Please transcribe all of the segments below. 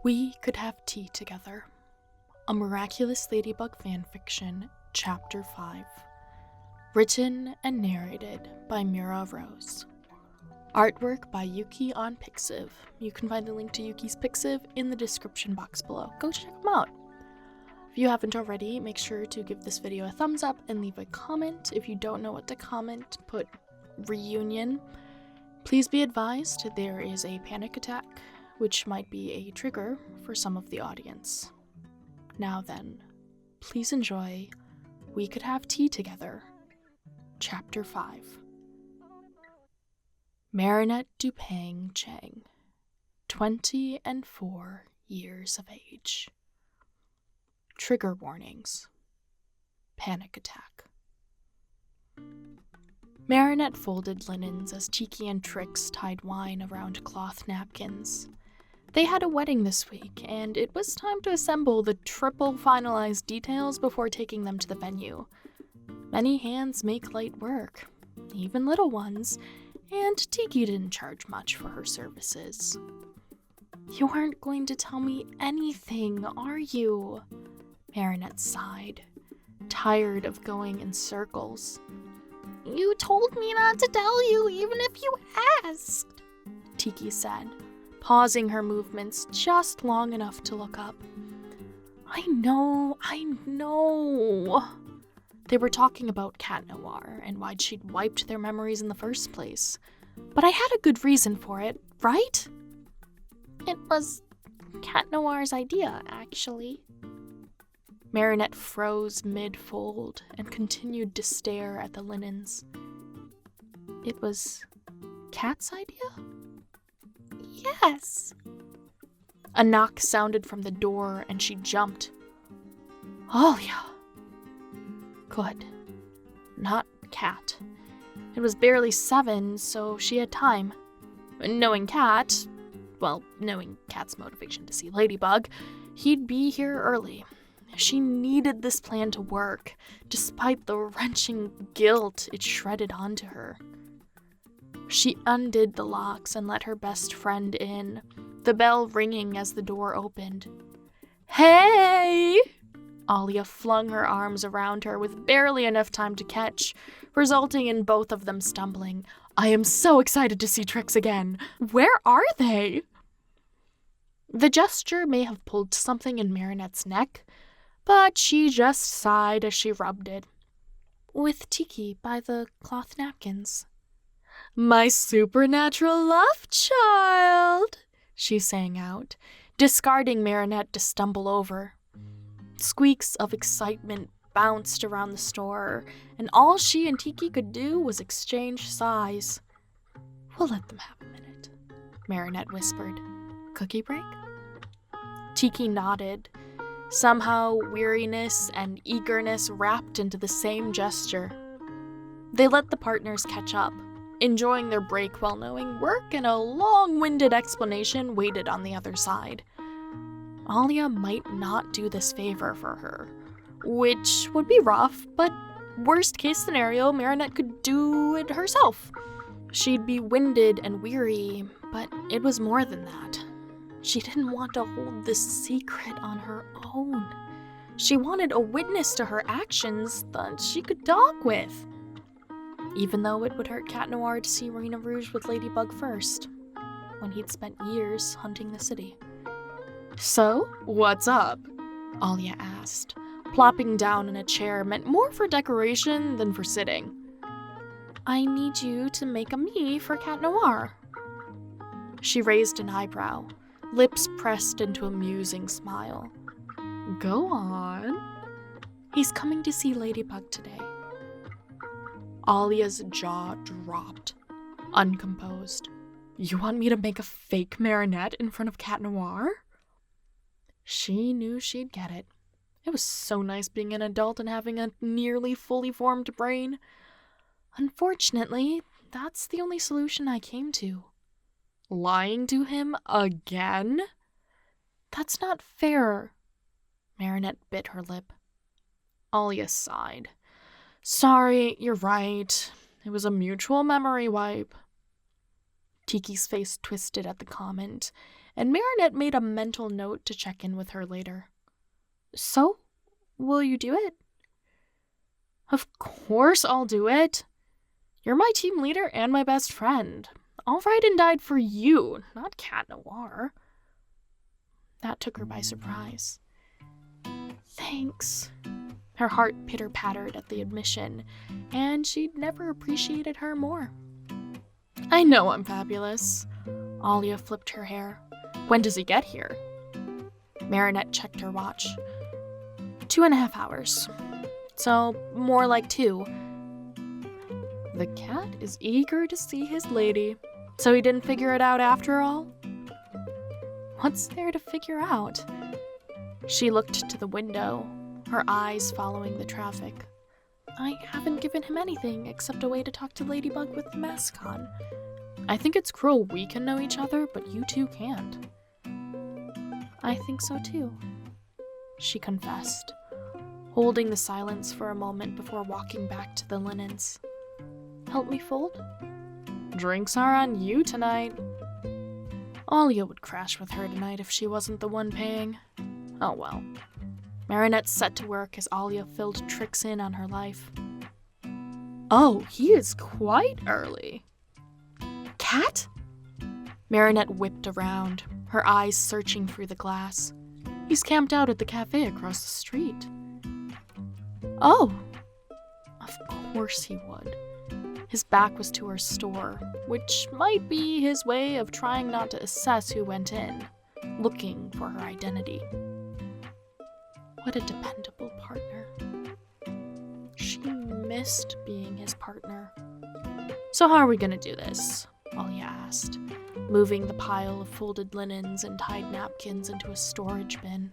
We Could Have Tea Together, a Miraculous Ladybug Fanfiction, Chapter 5. Written and narrated by Mira Rose. Artwork by Yuki on Pixiv. You can find the link to Yuki's Pixiv in the description box below. Go check them out. If you haven't already, make sure to give this video a thumbs up and leave a comment. If you don't know what to comment, put reunion. Please be advised there is a panic attack, which might be a trigger for some of the audience. Now then, please enjoy We Could Have Tea Together, Chapter 5. Marinette Dupang Chang, 24 years of age. Trigger warnings. Panic attack. Marinette folded linens as Tiki and Trix tied wine around cloth napkins. They had a wedding this week, and it was time to assemble the triple finalized details before taking them to the venue. Many hands make light work, even little ones, and Tiki didn't charge much for her services. "You aren't going to tell me anything, are you?" Marinette sighed, tired of going in circles. "You told me not to tell you, even if you asked," Tiki said, pausing her movements just long enough to look up. I know. They were talking about Cat Noir and why she'd wiped their memories in the first place. But I had a good reason for it, right? "It was Cat Noir's idea, actually." Marinette froze mid-fold and continued to stare at the linens. "It was Cat's idea?" "Yes." A knock sounded from the door and she jumped. "Alya." Good. Not Cat. It was barely 7, so she had time. Knowing Cat's motivation to see Ladybug, he'd be here early. She needed this plan to work, despite the wrenching guilt it shredded onto her. She undid the locks and let her best friend in, the bell ringing as the door opened. "Hey!" Alya flung her arms around her with barely enough time to catch, resulting in both of them stumbling. "I am so excited to see Trix again. Where are they?" The gesture may have pulled something in Marinette's neck, but she just sighed as she rubbed it. "With Tiki by the cloth napkins." "My supernatural love child," she sang out, discarding Marinette to stumble over. Squeaks of excitement bounced around the store, and all she and Tiki could do was exchange sighs. "We'll let them have a minute," Marinette whispered. "Cookie break?" Tiki nodded, somehow weariness and eagerness wrapped into the same gesture. They let the partners catch up, enjoying their break while knowing work and a long-winded explanation waited on the other side. Alya might not do this favor for her, which would be rough, but worst case scenario, Marinette could do it herself. She'd be winded and weary, but it was more than that. She didn't want to hold this secret on her own. She wanted a witness to her actions that she could talk with. Even though it would hurt Cat Noir to see Rena Rouge with Ladybug first, when he'd spent years hunting the city. "So, what's up?" Alya asked, plopping down in a chair meant more for decoration than for sitting. "I need you to make a me for Cat Noir." She raised an eyebrow, lips pressed into a musing smile. "Go on." "He's coming to see Ladybug today." Alya's jaw dropped, uncomposed. "You want me to make a fake Marinette in front of Cat Noir?" She knew she'd get it. It was so nice being an adult and having a nearly fully formed brain. Unfortunately, that's the only solution I came to. Lying to him again? That's not fair. Marinette bit her lip. Alya sighed. "Sorry, you're right. It was a mutual memory wipe." Tiki's face twisted at the comment, and Marinette made a mental note to check in with her later. So, will you do it? Of course I'll do it. You're my team leader and my best friend. I'll ride and die for you, not Cat Noir. That took her by surprise. Thanks. Her heart pitter-pattered at the admission, and she'd never appreciated her more. I know I'm fabulous. Alya flipped her hair. When does he get here? Marinette checked her watch. 2.5 hours. So, more like 2. The cat is eager to see his lady. So he didn't figure it out after all? What's there to figure out? She looked to the window, her eyes following the traffic. I haven't given him anything except a way to talk to Ladybug with the mask on. I think it's cruel we can know each other, but you two can't. I think so too, she confessed, holding the silence for a moment before walking back to the linens. Help me fold? Drinks are on you tonight. Alya would crash with her tonight if she wasn't the one paying. Oh well. Marinette set to work as Alya filled tricks in on her life. Oh, he is quite early. Cat? Marinette whipped around, her eyes searching through the glass. He's camped out at the cafe across the street. Oh, of course he would. His back was to her store, which might be his way of trying not to assess who went in, looking for her identity. What a dependable partner. She missed being his partner. So how are we gonna do this? Alya asked, moving the pile of folded linens and tied napkins into a storage bin.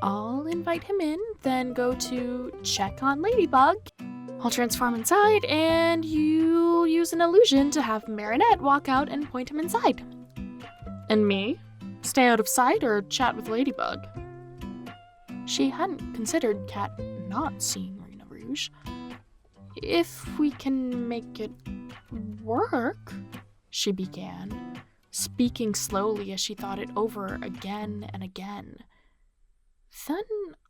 I'll invite him in, then go to check on Ladybug. I'll transform inside, and you'll use an illusion to have Marinette walk out and point him inside. And me? Stay out of sight or chat with Ladybug? She hadn't considered Cat not seeing Marina Rouge. If we can make it work, she began, speaking slowly as she thought it over again and again. Then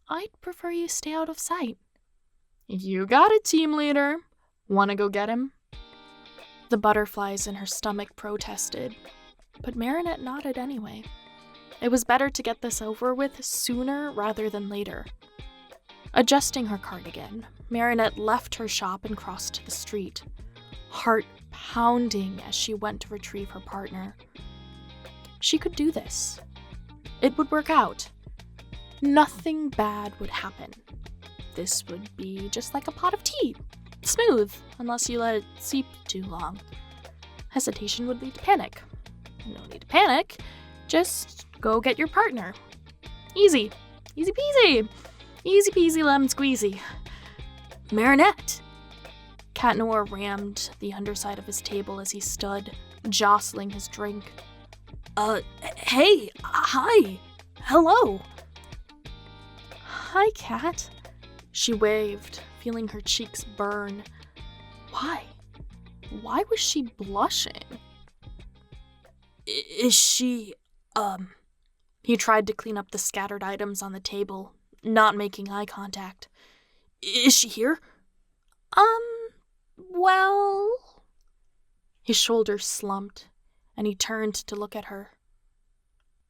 I'd prefer you stay out of sight. You got it, team leader. Wanna go get him? The butterflies in her stomach protested, but Marinette nodded anyway. It was better to get this over with sooner rather than later. Adjusting her cardigan, Marinette left her shop and crossed the street, heart pounding as she went to retrieve her partner. She could do this. It would work out. Nothing bad would happen. This would be just like a pot of tea. Smooth, unless you let it seep too long. Hesitation would lead to panic. No need to panic. Just go get your partner. Easy. Easy peasy. Easy peasy lemon squeezy. Marinette! Cat Noir rammed the underside of his table as he stood, jostling his drink. Hey, hi, hello. Hi, Cat. She waved, feeling her cheeks burn. Why? Why was she blushing? Is she, He tried to clean up the scattered items on the table, not making eye contact. Is she here? Well... His shoulders slumped, and he turned to look at her.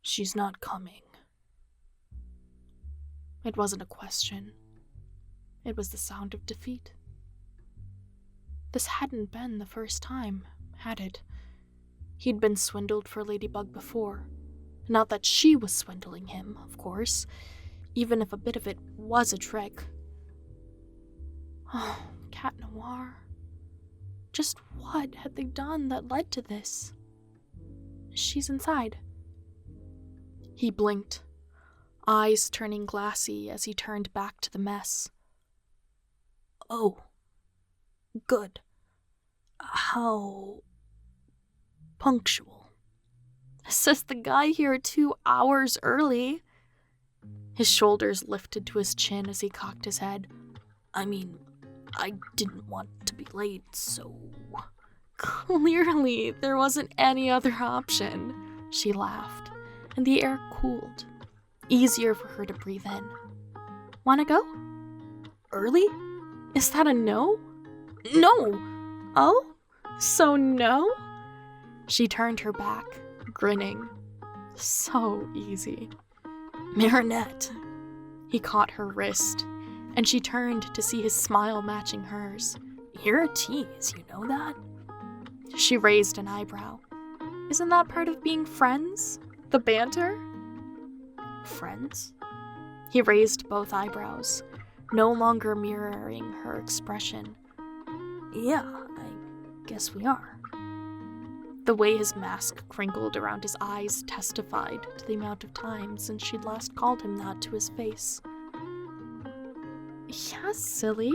She's not coming. It wasn't a question. It was the sound of defeat. This hadn't been the first time, had it? He'd been swindled for Ladybug before. Not that she was swindling him, of course, even if a bit of it was a trick. Oh, Cat Noir. Just what had they done that led to this? She's inside. He blinked, eyes turning glassy as he turned back to the mess. Oh, good. How punctual. Says the guy here 2 hours early. His shoulders lifted to his chin as he cocked his head. I mean, I didn't want to be late, so... Clearly, there wasn't any other option. She laughed, and the air cooled, easier for her to breathe in. Wanna go? Early? Is that a no? No! Oh? So no? She turned her back, grinning. So easy. Marinette. He caught her wrist, and she turned to see his smile matching hers. You're a tease, you know that? She raised an eyebrow. Isn't that part of being friends? The banter? Friends? He raised both eyebrows, no longer mirroring her expression. Yeah, I guess we are. The way his mask crinkled around his eyes testified to the amount of times since she'd last called him that to his face. Yeah, silly.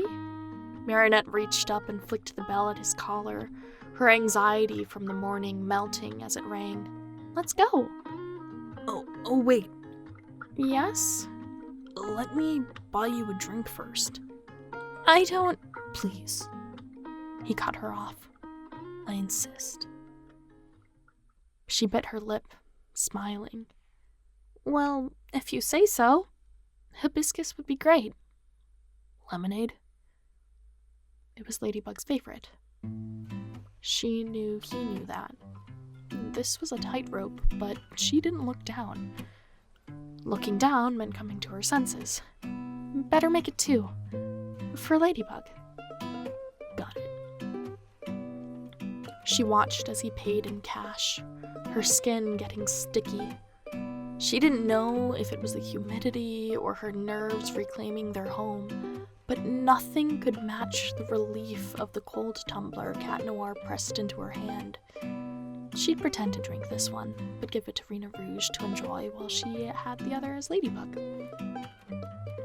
Marinette reached up and flicked the bell at his collar, her anxiety from the morning melting as it rang. Let's go. Oh, wait. Yes? Let me buy you a drink first. I don't... Please. He cut her off. I insist. She bit her lip, smiling. Well, if you say so. Hibiscus would be great. Lemonade? It was Ladybug's favorite. She knew he knew that. This was a tightrope, but she didn't look down. Looking down meant coming to her senses. Better make it 2. For Ladybug. Got it. She watched as he paid in cash, her skin getting sticky. She didn't know if it was the humidity or her nerves reclaiming their home, but nothing could match the relief of the cold tumbler Cat Noir pressed into her hand. She'd pretend to drink this one, but give it to Rena Rouge to enjoy while she had the other as Ladybug.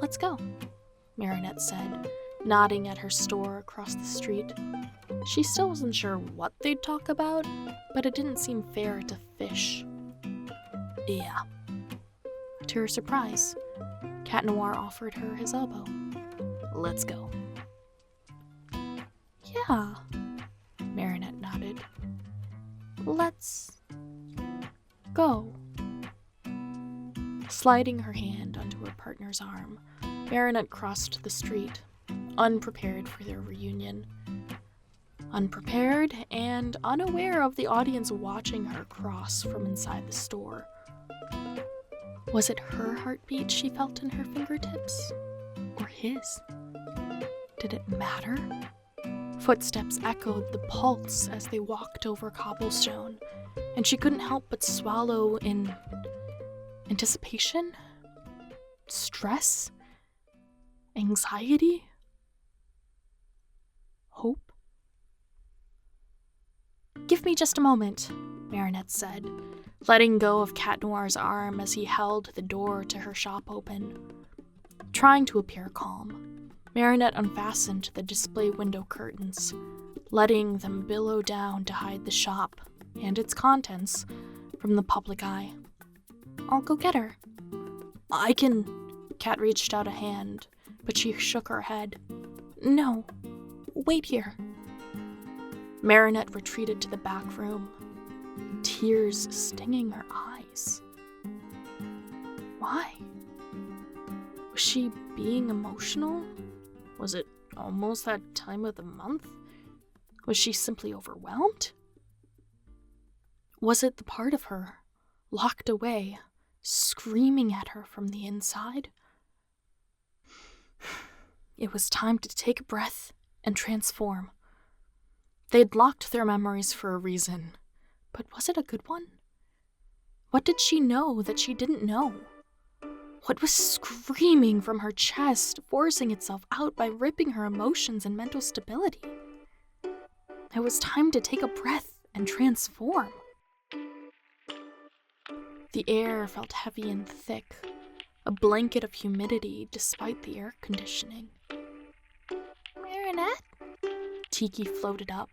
Let's go, Marinette said, nodding at her store across the street. She still wasn't sure what they'd talk about, but it didn't seem fair to fish. Yeah. To her surprise, Cat Noir offered her his elbow. Let's go. Yeah, Marinette nodded. Let's go. Sliding her hand onto her partner's arm, Marinette crossed the street, unprepared for their reunion. Unprepared and unaware of the audience watching her cross from inside the store. Was it her heartbeat she felt in her fingertips? Or his? Did it matter? Footsteps echoed the pulse as they walked over cobblestone, and she couldn't help but swallow in anticipation, stress, anxiety, hope. Give me just a moment, Marinette said, letting go of Cat Noir's arm as he held the door to her shop open. Trying to appear calm, Marinette unfastened the display window curtains, letting them billow down to hide the shop and its contents from the public eye. I'll go get her. I can... Cat reached out a hand, but she shook her head. No, wait here. Marinette retreated to the back room, tears stinging her eyes. Why? Was she being emotional? Was it almost that time of the month? Was she simply overwhelmed? Was it the part of her, locked away, screaming at her from the inside? It was time to take a breath and transform. They'd locked their memories for a reason, but was it a good one? What did she know that she didn't know? What was screaming from her chest, forcing itself out by ripping her emotions and mental stability? It was time to take a breath and transform. The air felt heavy and thick, a blanket of humidity despite the air conditioning. Marinette? Tiki floated up,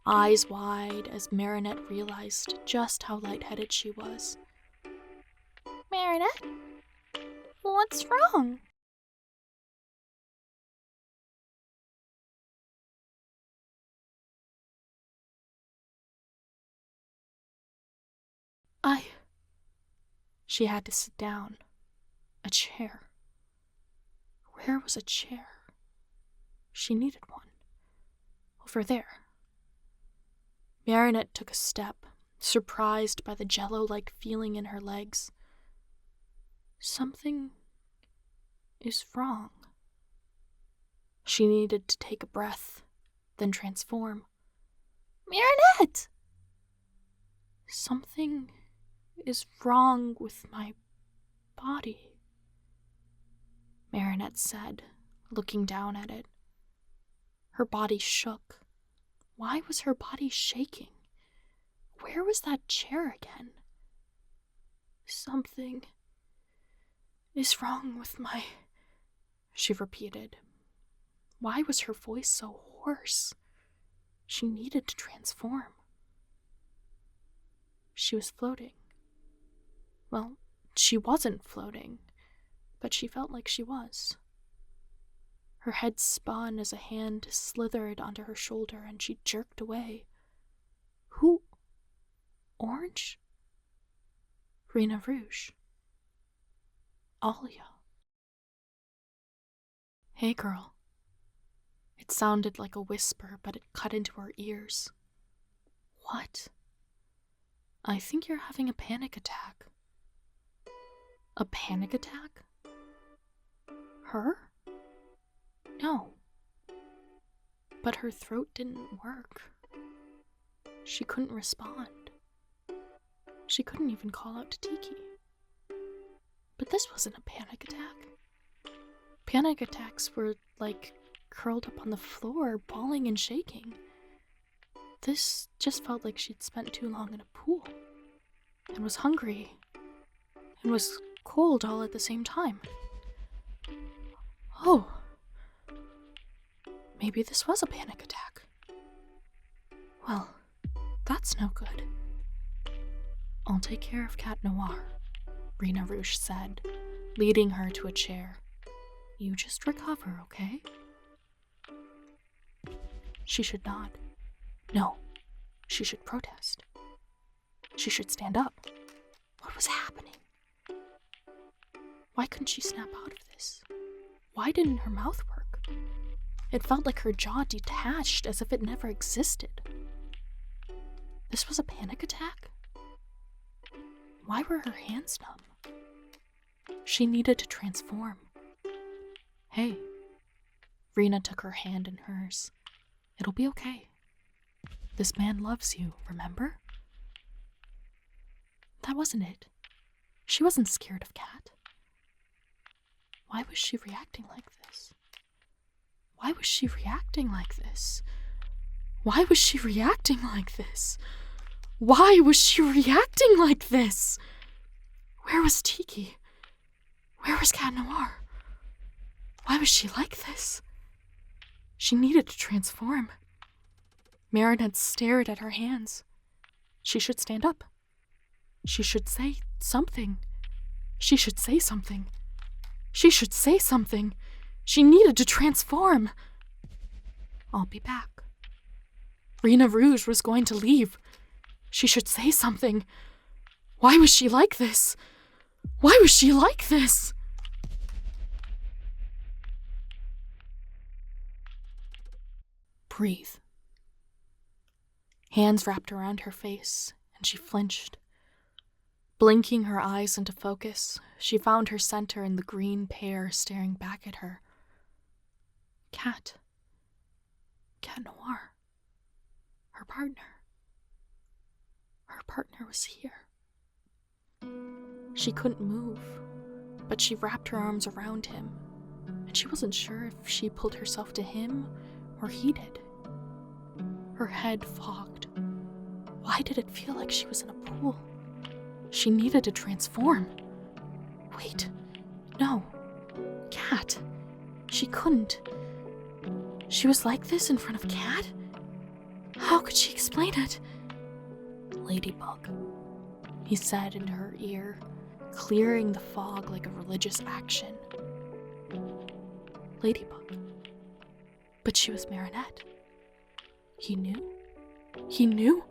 eyes wide as Marinette realized just how lightheaded she was. Marinette? What's wrong? She had to sit down. A chair. Where was a chair? She needed one. Over there. Marinette took a step, surprised by the jello-like feeling in her legs. Something is wrong. She needed to take a breath, then transform. Marinette! Something is wrong with my body, Marinette said, looking down at it. Her body shook. Why was her body shaking? Where was that chair again? Something is wrong with my... She repeated. Why was her voice so hoarse? She needed to transform. She was floating. Well, she wasn't floating, but she felt like she was. Her head spun as a hand slithered onto her shoulder and she jerked away. Who? Orange? Rena Rouge. Alya. Hey, girl. It sounded like a whisper, but it cut into her ears. What? I think you're having a panic attack. A panic attack? Her? No. But her throat didn't work. She couldn't respond. She couldn't even call out to Tiki. But this wasn't a panic attack. Panic attacks were like curled up on the floor, bawling and shaking. This just felt like she'd spent too long in a pool, and was hungry, and was cold all at the same time. Oh. Maybe this was a panic attack. Well, that's no good. I'll take care of Cat Noir, Rena Rouge said, leading her to a chair. You just recover, okay? She should not. No, she should protest. She should stand up. What was happening? Why couldn't she snap out of this? Why didn't her mouth work? It felt like her jaw detached, as if it never existed. This was a panic attack? Why were her hands numb? She needed to transform. Hey. Rena took her hand in hers. It'll be okay. This man loves you, remember? That wasn't it. She wasn't scared of Cat. Why was she reacting like this? Why was she reacting like this? Why was she reacting like this? Why was she reacting like this? Where was Tiki? Where was Cat Noir? Why was she like this? She needed to transform. Marinette stared at her hands. She should stand up. She should say something. She should say something. She should say something. She needed to transform. I'll be back. Rena Rouge was going to leave. She should say something. Why was she like this? Why was she like this? Breathe. Hands wrapped around her face, and she flinched. Blinking her eyes into focus, she found her center in the green pear staring back at her. Cat Noir. Her partner. Her partner was here. She couldn't move, but she wrapped her arms around him, and she wasn't sure if she pulled herself to him or he did. Her head fogged. Why did it feel like she was in a pool? She needed to transform. Wait, no. Cat. She couldn't. She was like this in front of Cat? How could she explain it? Ladybug, he said into her ear, clearing the fog like a religious action. Ladybug. But she was Marinette. He knew? He knew?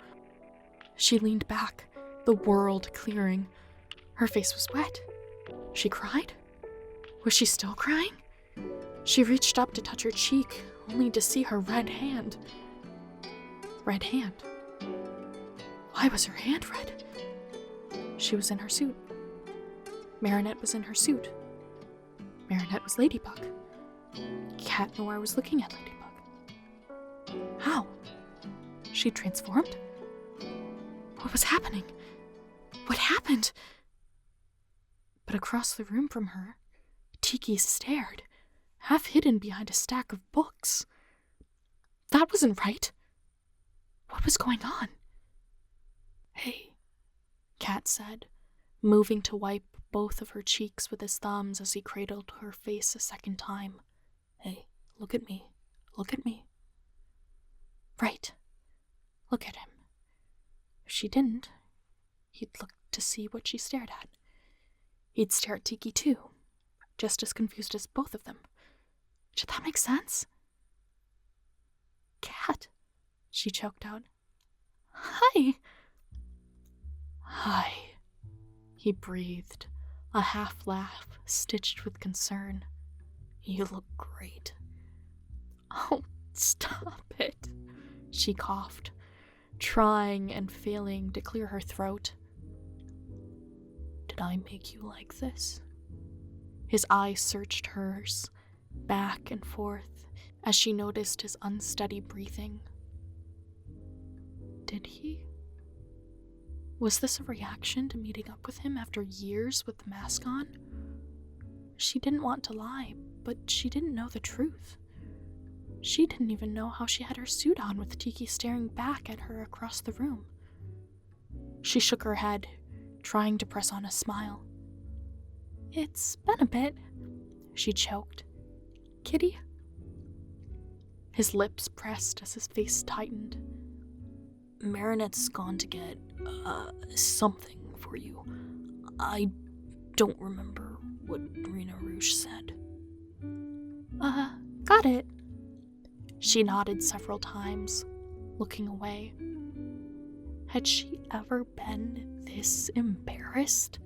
She leaned back, the world clearing. Her face was wet. She cried? Was she still crying? She reached up to touch her cheek, only to see her red hand. Red hand. Why was her hand red? She was in her suit. Marinette was in her suit. Marinette was Ladybug. Cat Noir was looking at Ladybug. How? She transformed? What was happening? What happened? But across the room from her, Tiki stared, half hidden behind a stack of books. That wasn't right. What was going on? Hey, Cat said, moving to wipe both of her cheeks with his thumbs as he cradled her face a second time. Hey, look at me. Look at me. Right. Look at him. If she didn't, he'd look to see what she stared at. He'd stare at Tiki too, just as confused as both of them. Did that make sense? Cat, she choked out. Hi. Hi, he breathed, a half laugh stitched with concern. You look great. Oh, stop it, she coughed, trying and failing to clear her throat. Did I make you like this? His eyes searched hers, back and forth, as she noticed his unsteady breathing. Did he? Was this a reaction to meeting up with him after years with the mask on? She didn't want to lie, but she didn't know the truth. She didn't even know how she had her suit on with Tiki staring back at her across the room. She shook her head, trying to press on a smile. It's been a bit, she choked. Kitty? His lips pressed as his face tightened. Marinette's gone to get, something for you. I don't remember what Rena Rouge said. Got it. She nodded several times, looking away. Had she ever been this embarrassed?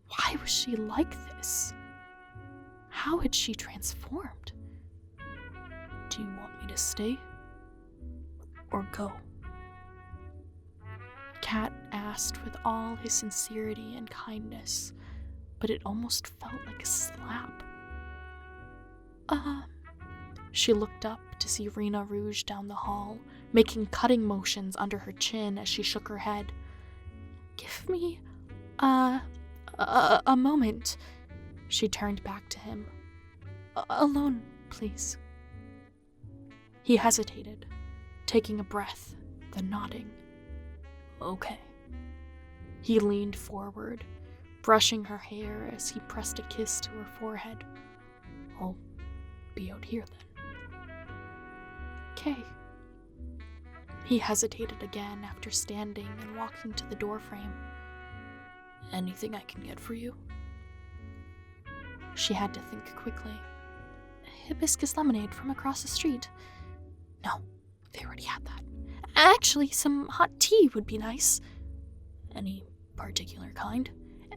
Why was she like this? How had she transformed? Do you want me to stay? Or go? Cat asked with all his sincerity and kindness, but it almost felt like a slap. She looked up to see Rena Rouge down the hall, making cutting motions under her chin as she shook her head. Give me, a moment. She turned back to him. Alone, please. He hesitated, taking a breath, then nodding. Okay. He leaned forward, brushing her hair as he pressed a kiss to her forehead. I'll be out here then. Okay. He hesitated again after standing and walking to the doorframe. Anything I can get for you? She had to think quickly. Hibiscus lemonade from across the street. No, they already had that. Actually, some hot tea would be nice. Any particular kind?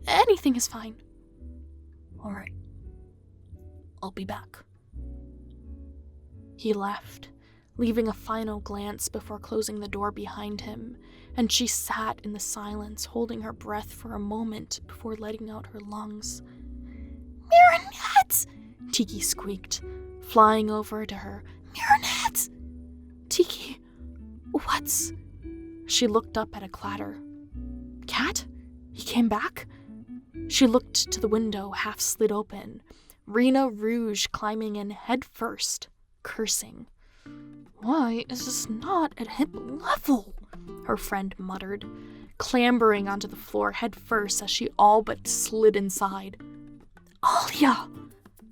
Anything is fine. All right. I'll be back. He left, leaving a final glance before closing the door behind him, and she sat in the silence, holding her breath for a moment before letting out her lungs. Marinette! Tiki squeaked, flying over to her. Marinette! Tiki, what's... She looked up at a clatter. Cat? He came back? She looked to the window, half slid open. Rena Rouge climbing in head first, cursing. Why is this not at hip level? Her friend muttered, clambering onto the floor head first as she all but slid inside. Alya!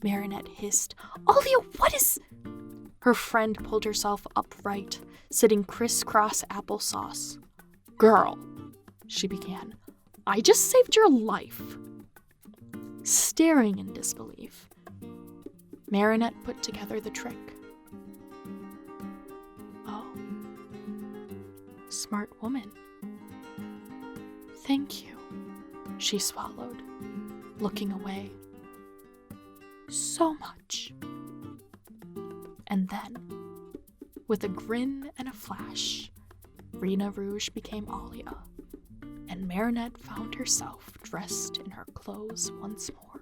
Marinette hissed. Alya, what is... Her friend pulled herself upright, sitting crisscross applesauce. Girl, she began, I just saved your life. Staring in disbelief, Marinette put together the trick. Oh, smart woman. Thank you, she swallowed, looking away. So much. And then, with a grin and a flash, Rena Rouge became Alya, and Marinette found herself dressed in her clothes once more.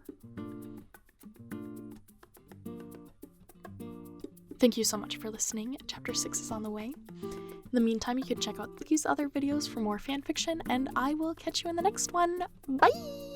Thank you so much for listening. Chapter 6 is on the way. In the meantime, you can check out these other videos for more fanfiction, and I will catch you in the next one. Bye!